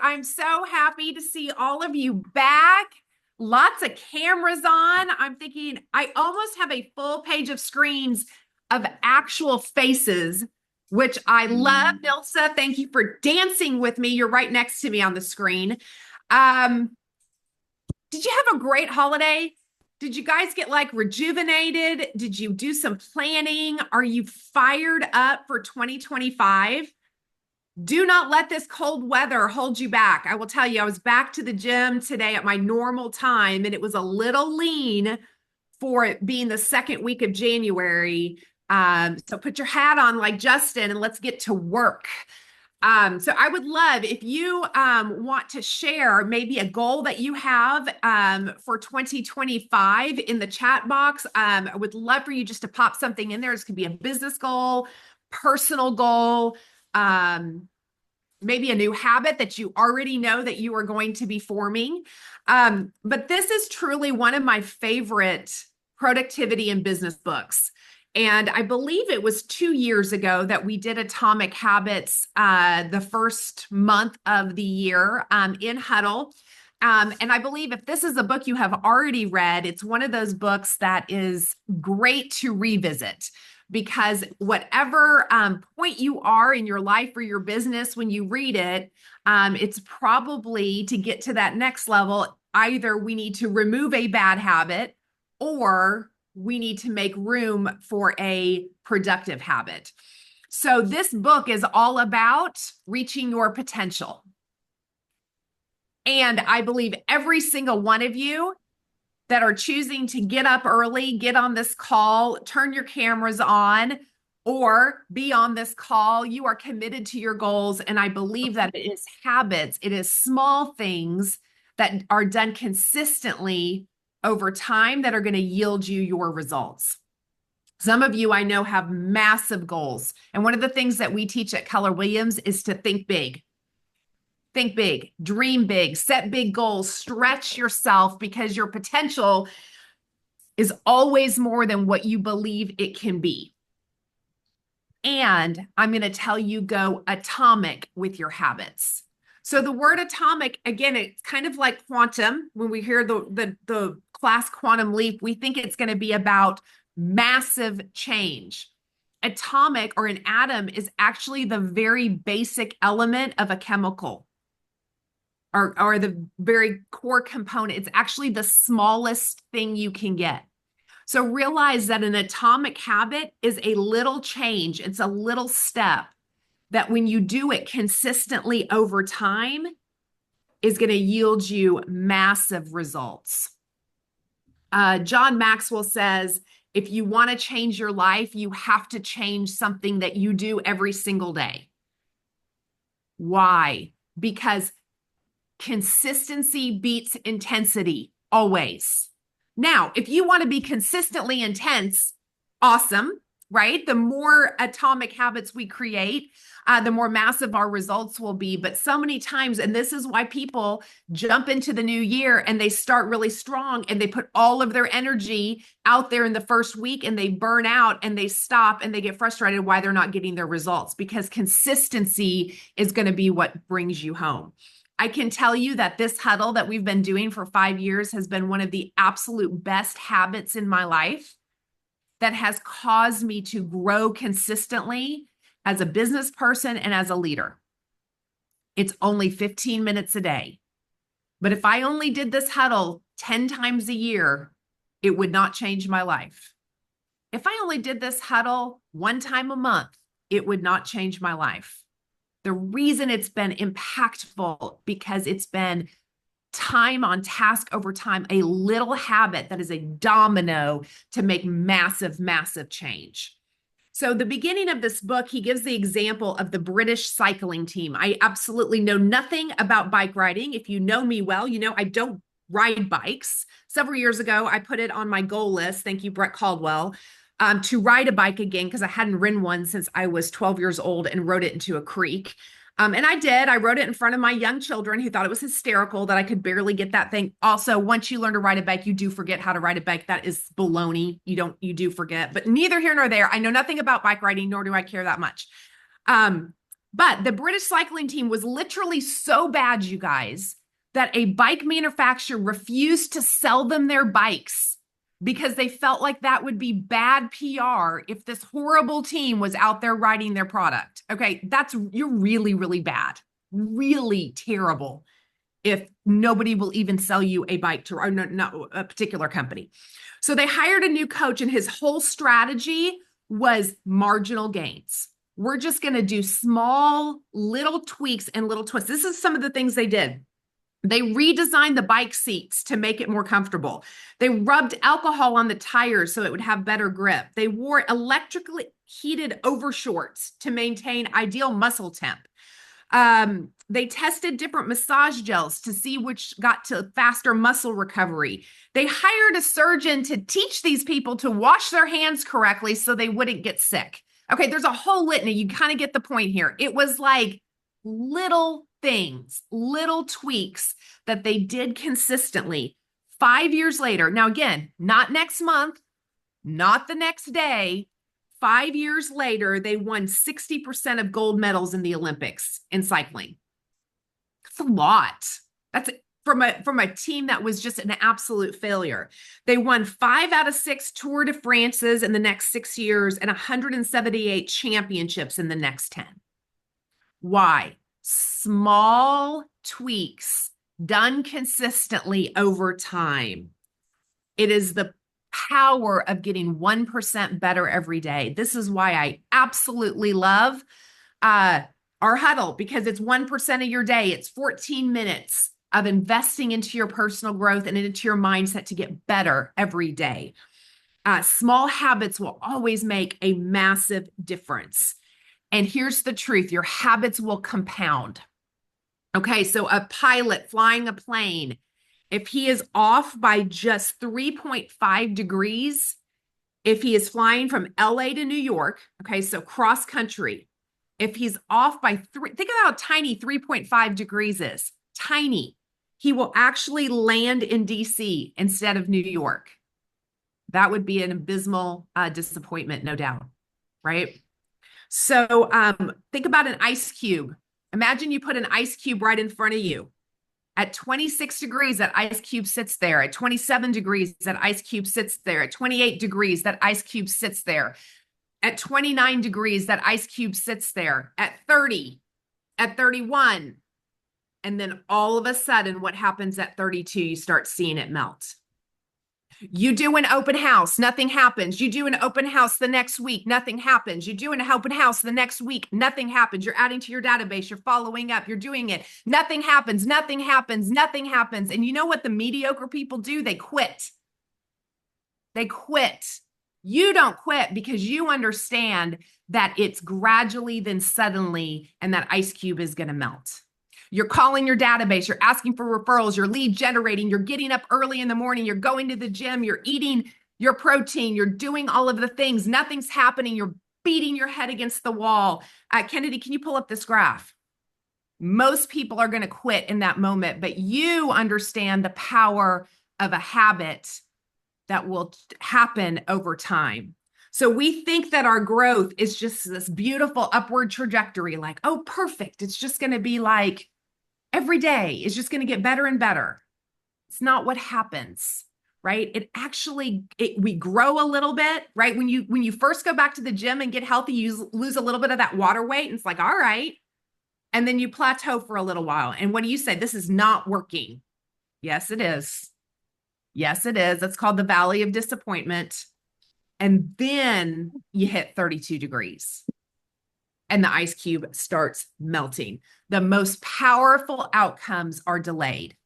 I'm so happy to see all of you back. Lots of cameras on. I'm thinking I almost have a full page of screens of actual faces, which I love. Nilsa, thank you for dancing with me. You're right next to me on the screen. Um, did you have a great holiday? Did you guys get like rejuvenated? Did you do some planning? Are you fired up for 2025? Do not let this cold weather hold you back. I will tell you, I was back to the gym today at my normal time, and it was a little lean for it being the second week of January. So put your hat on like Justin and let's get to work. So I would love if you want to share maybe a goal that you have for 2025 in the chat box. I would love for you just to pop something in there. This could be a business goal, personal goal, maybe a new habit that you already know that you are going to be forming. But this is truly one of my favorite productivity and business books. And I believe it was 2 years ago that we did Atomic Habits the first month of the year in Huddle. And I believe if this is a book you have already read, it's one of those books that is great to revisit because whatever point you are in your life or your business when you read it, it's probably to get to that next level. Either we need to remove a bad habit or we need to make room for a productive habit. So this book is all about reaching your potential. And I believe every single one of you that are choosing to get up early, get on this call, turn your cameras on, or be on this call, you are committed to your goals. And I believe that it is habits, it is small things that are done consistently over time that are going to yield you your results. Some of you I know have massive goals. And one of the things that we teach at Keller Williams is to think big. Think big, dream big, set big goals, stretch yourself because your potential is always more than what you believe it can be. And I'm going to tell you, go atomic with your habits. So the word atomic, again, it's kind of like quantum. When we hear the class quantum leap, we think it's going to be about massive change. Atomic or an atom is actually the very basic element of a chemical. Or the very core component. It's actually the smallest thing you can get. So realize that an atomic habit is a little change. It's a little step that when you do it consistently over time is going to yield you massive results. John Maxwell says, if you want to change your life, you have to change something that you do every single day. Why? Because consistency beats intensity always. Now, if you want to be consistently intense, awesome, right? The more atomic habits we create, the more massive our results will be. But so many times, and this is why people jump into the new year and they start really strong and they put all of their energy out there in the first week and they burn out and they stop and they get frustrated why they're not getting their results, because consistency is going to be what brings you home. I can tell you that this huddle that we've been doing for 5 years has been one of the absolute best habits in my life that has caused me to grow consistently as a business person and as a leader. It's only 15 minutes a day. But if I only did this huddle 10 times a year, it would not change my life. If I only did this huddle 1 time a month, it would not change my life. The reason it's been impactful because it's been time on task over time, a little habit that is a domino to make massive, massive change. So the beginning of this book, he gives the example of the British cycling team. I absolutely know nothing about bike riding. If you know me well, you know I don't ride bikes. Several years ago, I put it on my goal list. Thank you, Brett Caldwell. To ride a bike again because I hadn't ridden one since I was 12 years old and rode it into a creek. And I did. I rode it in front of my young children who thought it was hysterical that I could barely get that thing. Also, once you learn to ride a bike, you do forget how to ride a bike. That is baloney. You do forget. But neither here nor there. I know nothing about bike riding, nor do I care that much. But the British cycling team was literally so bad, you guys, that a bike manufacturer refused to sell them their bikes because they felt like that would be bad PR if this horrible team was out there riding their product. Okay, you're really, really bad, really terrible if nobody will even sell you a bike to, or no, a particular company. So they hired a new coach, and his whole strategy was marginal gains. We're just going to do small little tweaks and little twists. This is some of the things they did. They redesigned the bike seats to make it more comfortable. They rubbed alcohol on the tires so it would have better grip. They wore electrically heated overshorts to maintain ideal muscle temp. They tested different massage gels to see which got to faster muscle recovery. They hired a surgeon to teach these people to wash their hands correctly so they wouldn't get sick. Okay, there's a whole litany. You kind of get the point here. It was like little things, little tweaks that they did consistently. 5 years later, now again, not next month, not the next day, 5 years later, they won 60% of gold medals in the Olympics in cycling. That's a lot. That's from a team that was just an absolute failure. They won 5 out of 6 Tour de France's in the next 6 years and 178 championships in the next 10. Why? Small tweaks done consistently over time. It is the power of getting 1% better every day. This is why I absolutely love our Huddle, because it's 1% of your day. It's 14 minutes of investing into your personal growth and into your mindset to get better every day. Small habits will always make a massive difference. And here's the truth, your habits will compound. Okay, so a pilot flying a plane, if he is off by just 3.5 degrees, if he is flying from LA to New York, okay, so cross country, if he's off by think about how tiny 3.5 degrees is, tiny, he will actually land in DC instead of New York. That would be an abysmal disappointment, no doubt, right? So think about an ice cube. Imagine you put an ice cube right in front of you. At 26 degrees, that ice cube sits there. At 27 degrees, that ice cube sits there. At 28 degrees, that ice cube sits there. At 29 degrees, that ice cube sits there. At 30, at 31. And then all of a sudden, what happens at 32? You start seeing it melt. You do an open house, nothing happens. You do an open house the next week, nothing happens. You do an open house the next week, nothing happens. You're adding to your database, you're following up, you're doing it. Nothing happens, nothing happens, nothing happens. And you know what the mediocre people do? They quit. They quit. You don't quit because you understand that it's gradually, then suddenly, and that ice cube is going to melt. You're calling your database, you're asking for referrals, you're lead generating, you're getting up early in the morning, you're going to the gym, you're eating your protein, you're doing all of the things. Nothing's happening. You're beating your head against the wall. Kennedy, can you pull up this graph? Most people are going to quit in that moment, but you understand the power of a habit that will happen over time. So we think that our growth is just this beautiful upward trajectory, like, oh, perfect. It's just going to be like every day is just going to get better and better. It's not what happens, right? We grow a little bit, right? When you first go back to the gym and get healthy, you lose a little bit of that water weight, and it's like, all right. And then you plateau for a little while. And what do you say? This is not working. Yes, it is. Yes, it is. It's called the Valley of Disappointment. And then you hit 32 degrees and the ice cube starts melting. The most powerful outcomes are delayed.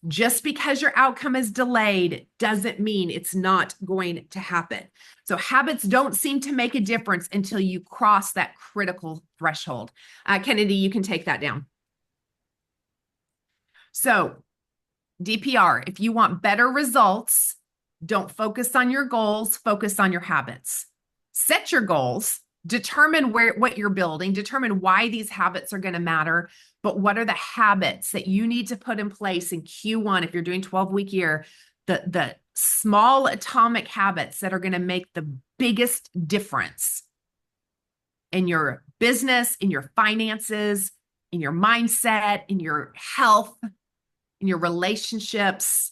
Just because your outcome is delayed doesn't mean it's not going to happen. So habits don't seem to make a difference until you cross that critical threshold. Kennedy, you can take that down. So DPR, if you want better results, don't focus on your goals, focus on your habits. Set your goals, determine what you're building, determine why these habits are going to matter, but what are the habits that you need to put in place in Q1 if you're doing 12-week year, the small atomic habits that are going to make the biggest difference in your business, in your finances, in your mindset, in your health, in your relationships.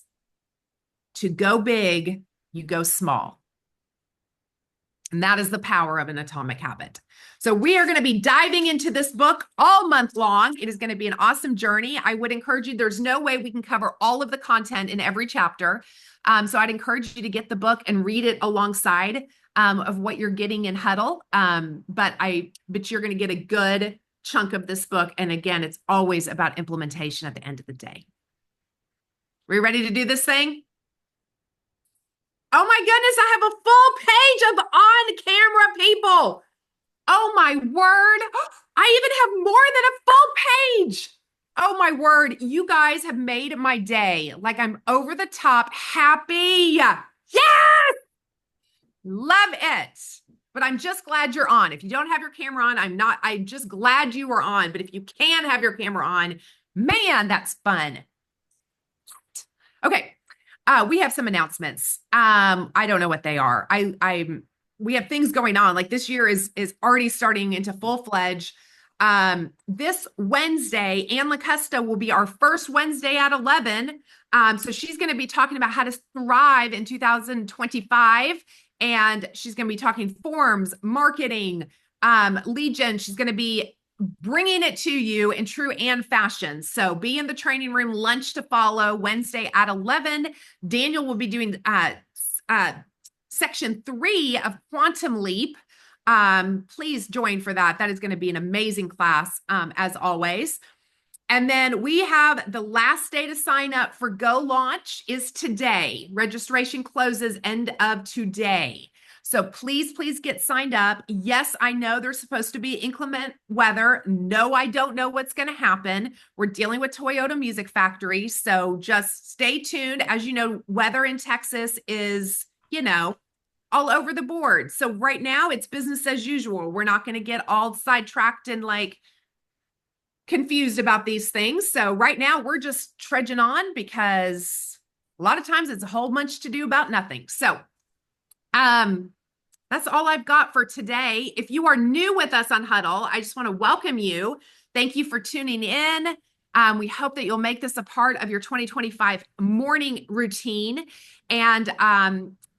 To go big, you go small. And that is the power of an atomic habit. So we are going to be diving into this book all month long. It is going to be an awesome journey. I would encourage you, there's no way we can cover all of the content in every chapter. So I'd encourage you to get the book and read it alongside of what you're getting in Huddle. But you're going to get a good chunk of this book. And again, it's always about implementation at the end of the day. Are we ready to do this thing? Oh my goodness, I have a full page of on-camera people. Oh my word. I even have more than a full page. Oh my word. You guys have made my day. Like I'm over the top happy. Yes! Love it. But I'm just glad you're on. If you don't have your camera on, I'm just glad you are on. But if you can have your camera on, man, that's fun. Okay. We have some announcements. I don't know what they are. We have things going on. Like this year is already starting into full-fledged. This Wednesday, Ann LaCusta will be our first Wednesday at 11. So she's going to be talking about how to thrive in 2025. And she's going to be talking forms, marketing, lead gen. She's going to be bringing it to you in true Ann fashion. So be in the training room, lunch to follow Wednesday at 11. Daniel will be doing section 3 of Quantum Leap. Please join for that. That is going to be an amazing class, as always. And then we have the last day to sign up for Go Launch is today. Registration closes end of today. So please get signed up. Yes, I know there's supposed to be inclement weather. No, I don't know what's going to happen. We're dealing with Toyota Music Factory. So just stay tuned. As you know, weather in Texas is, all over the board. So right now it's business as usual. We're not going to get all sidetracked and confused about these things. So right now we're just trudging on because a lot of times it's a whole bunch to do about nothing. So, that's all I've got for today. If you are new with us on Huddle, I just want to welcome you. Thank you for tuning in. We hope that you'll make this a part of your 2025 morning routine. And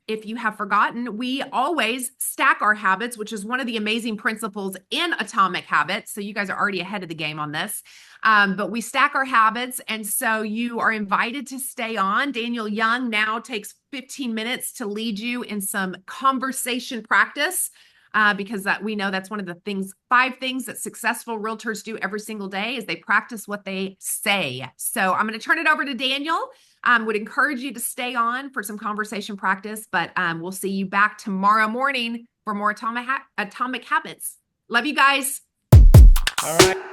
if you have forgotten, we always stack our habits, which is one of the amazing principles in Atomic Habits. So you guys are already ahead of the game on this. But we stack our habits. And so you are invited to stay on. Daniel Young now takes 15 minutes to lead you in some conversation practice because we know that's one of the 5 things that successful realtors do every single day is they practice what they say. So I'm going to turn it over to Daniel. Would encourage you to stay on for some conversation practice, but we'll see you back tomorrow morning for more Atomic Habits. Love you guys. All right.